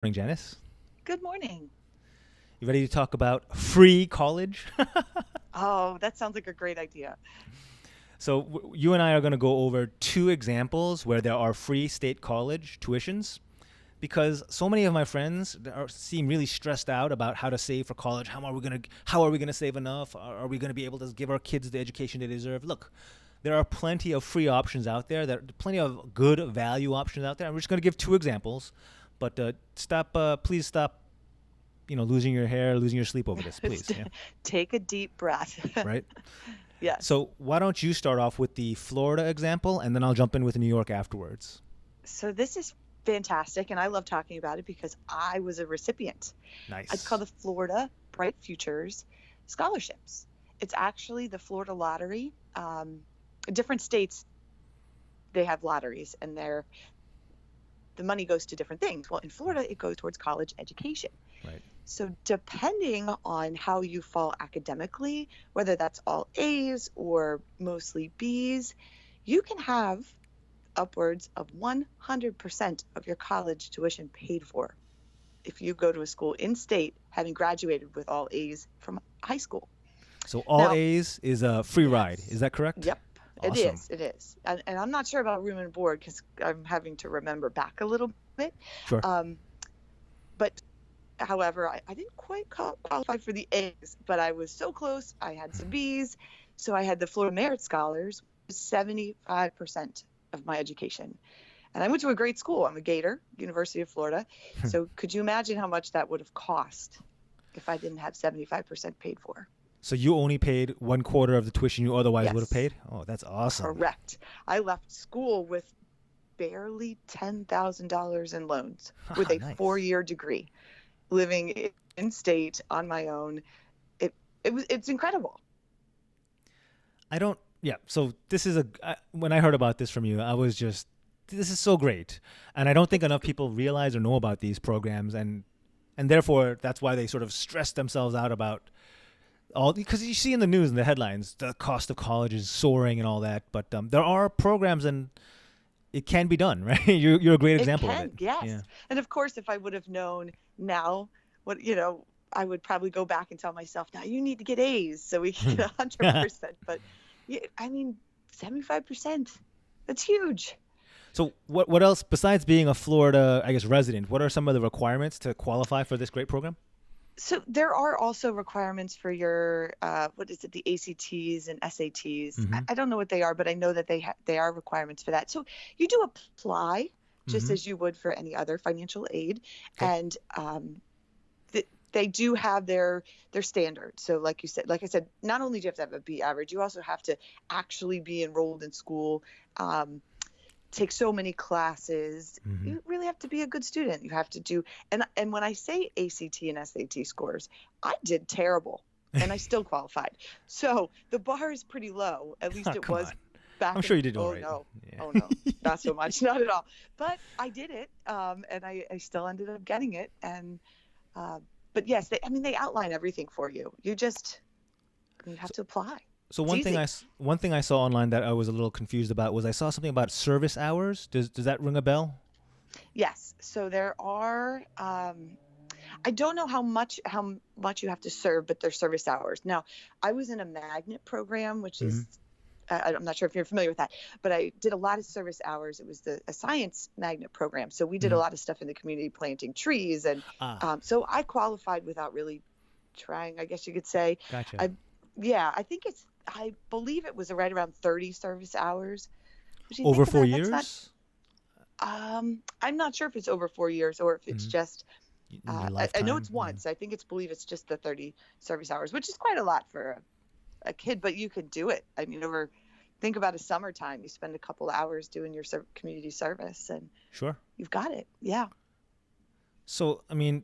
Morning, Janice. Good morning. You ready to talk about free college? Oh, that sounds like a great idea. You and I are going to go over two examples where there are free state college tuitions because so many of my friends seem really stressed out about how to save for college. How are we going to save enough? Are we going to be able to give our kids the education they deserve? Look, there are plenty of free options out there. There are plenty of good value options out there. I'm just going to give two examples, but please stop, losing your hair, losing your sleep over this, please. Yeah, Take a deep breath. right. Yes. So why don't you start off with the Florida example, and then I'll jump in with New York afterwards. So this is fantastic, and I love talking about it because I was a recipient. It's called Nice. the Florida Bright Futures Scholarships. It's actually the Florida Lottery. Different states, they have lotteries, and the money goes to different things. Well, in Florida, it goes towards college education. Right. So, depending on how you fall academically, whether that's all A's or mostly B's, you can have upwards of 100% of your college tuition paid for if you go to a school in state having graduated with all A's from high school. So all Now, A's is a free ride. Is yes, that correct? yep, it Awesome. is. It is. And I'm not sure about room and board because I'm having to remember back a little bit. Sure. Um, but However, I didn't quite qualify for the A's, but I was so close. I had some B's. So I had the Florida Merit Scholars, 75% of my education. And I went to a great school. I'm a Gator, University of Florida. So could you imagine how much that would have cost if I didn't have 75% paid for? So you only paid one quarter of the tuition you otherwise would have Yes, paid? Oh, that's awesome. correct. I left school with barely $10,000 in loans with a Nice. four-year degree, living in state on my own. It's incredible. I don't. Yeah. So when I heard about this from you, I was just, this is so great, and I don't think It's enough people realize or know about these programs, and therefore that's why they sort of stress themselves out about all, because you see in the news and the headlines the cost of college is soaring and all that. But there are programs and it can be done, right? You're a great it example of it. can, Yeah. yes. And of course, if I would have known now what, I would probably go back and tell myself, now you need to get A's so we can get 100%. But yeah, I mean, 75%, that's huge. So what else besides being a Florida, I guess, resident? What are some of the requirements to qualify for this great program? So there are also requirements for your what is it, the ACTs and SATs. I, Mm-hmm. I don't know what they are, but I know that they are requirements for that. So you do apply just Mm-hmm. as you would for any other financial aid, Okay. and they do have their standards. So like I said, not only do you have to have a B average, you also have to actually be enrolled in school. Um, Take so many classes. Mm-hmm. You really have to be a good student. You have to do, and when I say ACT and SAT scores, I did terrible and I still qualified. So the bar is pretty low. At Oh, least it come was on. I'm back sure in, you did all oh right. no, oh no, Yeah. not so much, not at all. But I did it, and I still ended up getting it. And uh, but yes, they outline everything for you. You have so, to apply. so It's easy. one thing I saw online that I was a little confused about was I saw something about service hours. Does that ring a bell? Yes. So there are. I don't know how much you have to serve, but there's service hours. Now, I was in a magnet program, which Mm-hmm. is I'm not sure if you're familiar with that, but I did a lot of service hours. It was a science magnet program, so we did a Mm-hmm. lot of stuff in the community, planting trees, and Ah, so I qualified without really trying, I guess you could say. gotcha. I Yeah, I believe it was right around 30 service hours. Which you Over think of four that, that's not. years. I'm not sure if it's over 4 years or if it's Mm-hmm. just In your I know lifetime. it's Yeah. once. Believe it's just the 30 service hours, which is quite a lot for a kid, but you could do it. I mean, think about a summertime. You spend a couple hours doing your community service and Sure. you've got it. Yeah. So I mean,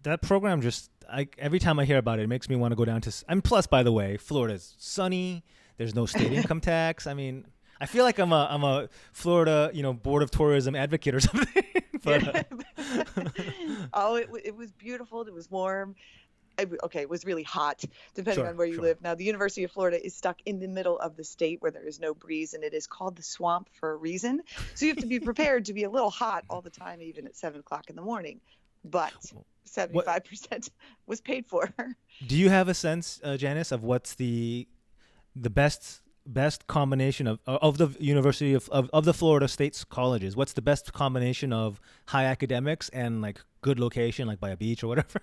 that program just, every time I hear about it, it makes me want to go down to. And plus, by the way, Florida's sunny. There's no state income tax. I mean, I feel like I'm a Florida, Board of Tourism advocate or something. Yeah. but Oh, it was beautiful. It was warm. Okay, it was really hot depending sure, on where you sure. live. Now, the University of Florida is stuck in the middle of the state where there is no breeze, and it is called the swamp for a reason. So you have to be prepared to be a little hot all the time, even at 7 o'clock in the morning. but What 75% was paid for. do you have a sense, Janice, of what's the best combination of the University of the Florida State's colleges? What's the best combination of high academics and like good location, like by a beach or whatever?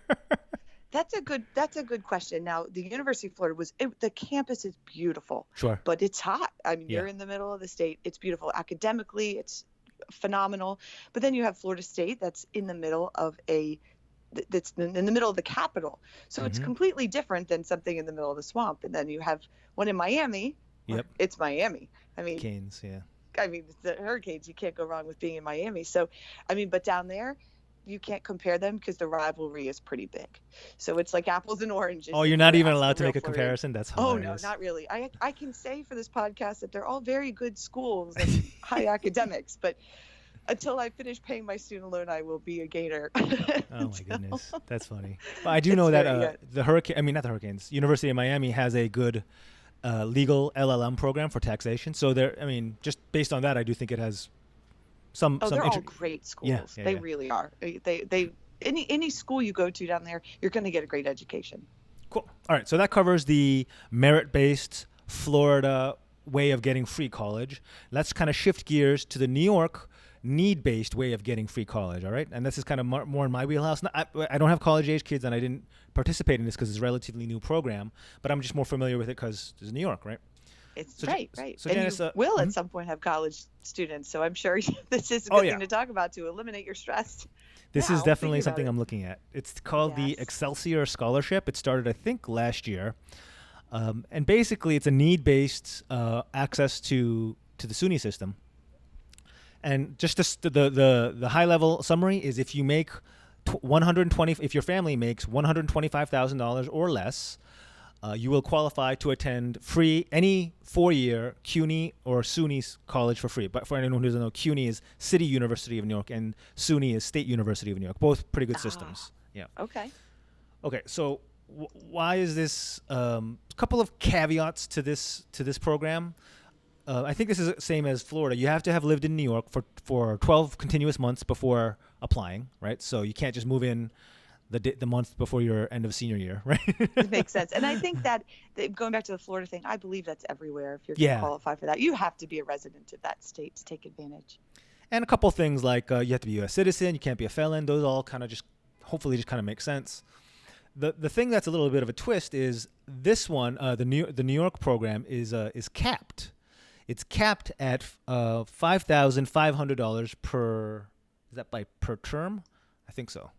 That's a good question. Now, the University of Florida the campus is beautiful, Sure. but it's hot. I mean, Yeah. you're in the middle of the state. It's beautiful academically. It's phenomenal. But then you have Florida State that's in the middle of that's in the middle of the capital. So it's Mm-hmm. completely different than something in the middle of the swamp. And then you have one in Miami. Yep. It's Miami. Canes. Yeah. It's the Hurricanes. You can't go wrong with being in Miami. So, but down there, you can't compare them because the rivalry is pretty big. So it's like apples and oranges. Oh, if you're not you even ask allowed to real make a Floridian. comparison? That's Oh, no, hilarious. not really. I can say for this podcast that they're all very good schools and high academics, but until I finish paying my student loan, I will be a Gator. Oh my goodness, that's funny. But I do It's know that very good. the Hurricane, I mean not the Hurricanes, University of Miami has a good legal LLM program for taxation. So there, I mean, just based on that, I do think it has some. Oh, some they're all great schools. Yeah, They yeah. really are. They any school you go to down there, you're going to get a great education. Cool. All right, so that covers the merit-based Florida way of getting free college. Let's kind of shift gears to the New York need-based way of getting free college. All right, and this is kind of more in my wheelhouse. I don't have college-age kids, and I didn't participate in this because it's a relatively new program. But I'm just more familiar with it because it's New York, right? It's So right. so And Janice, you will mhm. at some point have college students, so I'm sure this is a Oh, good yeah. thing to talk about to eliminate your stress. This Now, is definitely thinking about something it. I'm looking at. It's called the Yes. Excelsior Scholarship. It started, I think, last year, and basically, it's a need-based access to the SUNY system. And just the high-level summary is: if you make 120, if your family makes $125,000 or less, you will qualify to attend free any 4-year CUNY or SUNY college for free. But for anyone who doesn't know, CUNY is City University of New York, and SUNY is State University of New York. Both pretty good systems. Yeah. Okay. Okay. So why is this? A couple of caveats to this program. I think this is the same as Florida. You have to have lived in New York for 12 continuous months before applying, right? So you can't just move in the month before your end of senior year, right? It makes sense. And I think that going back to the Florida thing, I believe that's everywhere. If you're going Yeah. to qualify for that, you have to be a resident of that state to take advantage. And a couple things like you have to be a U.S. citizen, you can't be a felon. Those all kind of hopefully just kind of make sense. The thing that's a little bit of a twist is this one, the New York program is capped. It's capped at $5,500 per. Is that per term? I think so.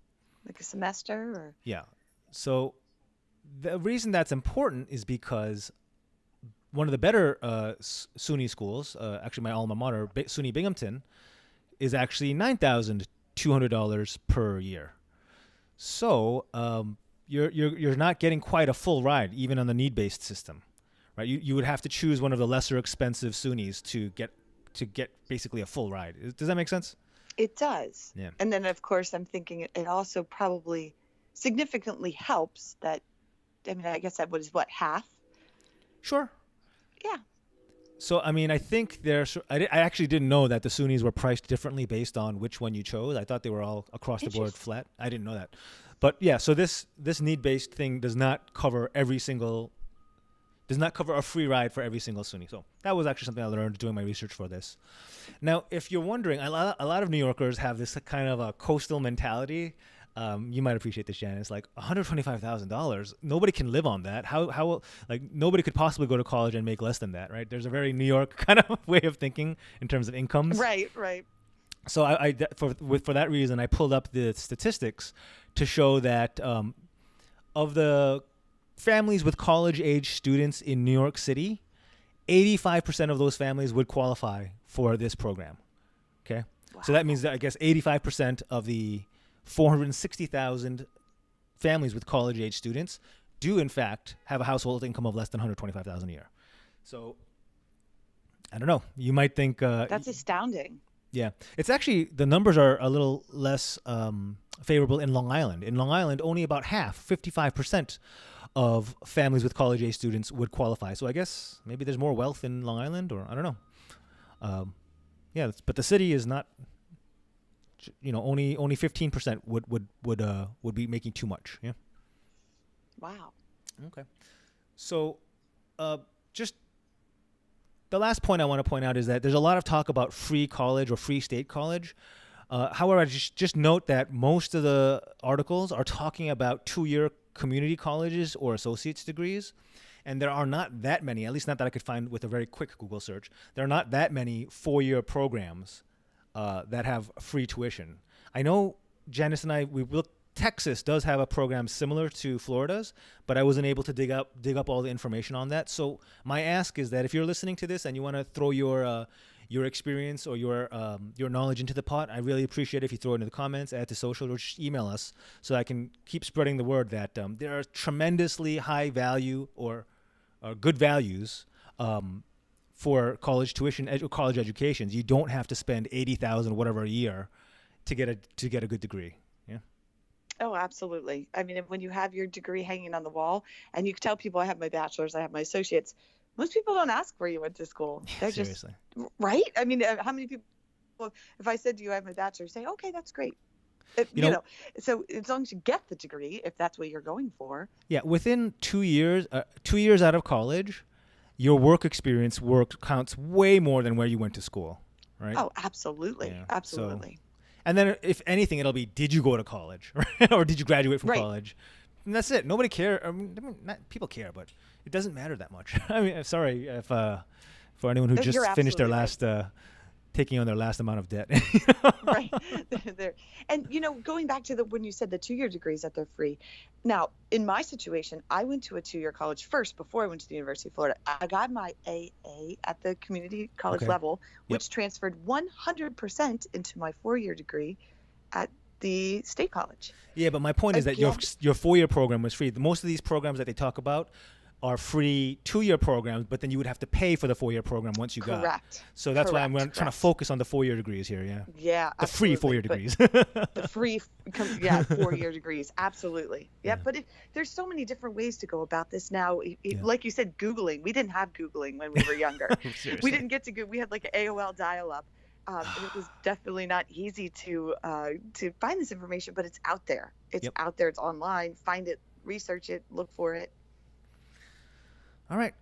Like a semester or Yeah. So the reason that's important is because one of the better SUNY schools, actually my alma mater, SUNY Binghamton, is actually $9,200 per year. So you're not getting quite a full ride even on the need-based system, right? You would have to choose one of the lesser expensive SUNYs to get basically a full ride. Does that make sense? it does. Yeah. And then of course I'm thinking it also probably significantly helps that. I mean, I guess that was what, half? Sure. Yeah. So, I mean, I think I actually didn't know that the SUNYs were priced differently based on which one you chose. I thought they were all across the board flat. I didn't know that. But yeah, so this need-based thing does not cover a free ride for every single SUNY. So that was actually something I learned doing my research for this. Now, if you're wondering, a lot of New Yorkers have this kind of a coastal mentality. You might appreciate this, Janice. Like $125,000, nobody can live on that. How nobody could possibly go to college and make less than that, right? There's a very New York kind of way of thinking in terms of incomes. Right. So for that reason, I pulled up the statistics to show that of the families with college-age students in New York City, 85% of those families would qualify for this program. Okay, Wow. So that means that I guess 85% of the 460,000 families with college-age students do in fact have a household income of less than $125,000 a year. So I don't know. You might think That's astounding. yeah, it's actually the numbers are a little less favorable in Long Island. In Long Island, only about half, 55% of families with college-age students would qualify. So I guess maybe there's more wealth in Long Island, or I don't know. Yeah, but the city is not only 15% would be making too much. Yeah. Wow. Okay. So, just the last point I want to point out is that there's a lot of talk about free college or free state college. However, I just note that most of the articles are talking about 2-year community colleges or associate's degrees. And there are not that many, at least not that I could find with a very quick Google search. There are not that many 4-year programs that have free tuition. I know Janice and we looked. Texas does have a program similar to Florida's, but I wasn't able to dig up all the information on that. So my ask is that if you're listening to this and you want to throw your experience or your knowledge into the pot, I really appreciate it if you throw it in the comments, add to social, or just email us so I can keep spreading the word that there are tremendously high value or good values for college tuition, college educations. You don't have to spend $80,000 whatever a year to get a good degree. Yeah. Oh, absolutely. I mean, when you have your degree hanging on the wall and you can tell people I have my bachelor's, I have my associates, most people don't ask where you went to school. They're Seriously. just, right? I mean, how many people, if I said to you, I have my bachelor's, say, okay, that's great. So as long as you get the degree, if that's what you're going for. Yeah. Within 2 years, 2 years out of college, your work experience counts way more than where you went to school. Right. Oh, absolutely. Yeah. Absolutely. And then, if anything, it'll be, did you go to college, right? Or did you graduate from Right. college? And that's it. Nobody cares. I mean, people care, but it doesn't matter that much. I mean, sorry if for anyone who You're just finished their absolutely last taking on their last amount of debt. Right. There. And, going back to when you said the 2-year degrees that they're free. Now, in my situation, I went to a 2-year college first before I went to the University of Florida. I got my AA at the community college Okay. level, Yep. which transferred 100% into my 4-year degree at the state college. Yeah, but my point is that your Again. 4-year program was free. Most of these programs that they talk about are free 2-year programs, but then you would have to pay for the 4-year program once you got. Correct. So that's why I'm trying to Correct. focus on the 4-year degrees here. Yeah. Yeah. The free 4-year absolutely. degrees. The free, 4-year degrees. Absolutely. Yeah. Yeah. But there's so many different ways to go about this now. Yeah. Like you said, Googling. We didn't have Googling when we were younger. Seriously. We didn't get to we had like an AOL dial-up. And it was definitely not easy to find this information, but it's out there. It's Yep. out there. It's online. Find it, research it, look for it. All right.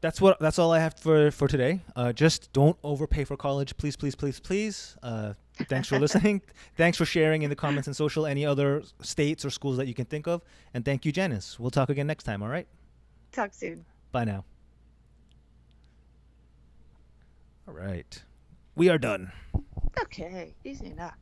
That's all I have for today. Just don't overpay for college, please, please, please, please. Thanks for listening. Thanks for sharing in the comments and social any other states or schools that you can think of. And thank you, Janice. We'll talk again next time. All right. Talk soon. Bye now. All right. We are done. Okay. Easy enough.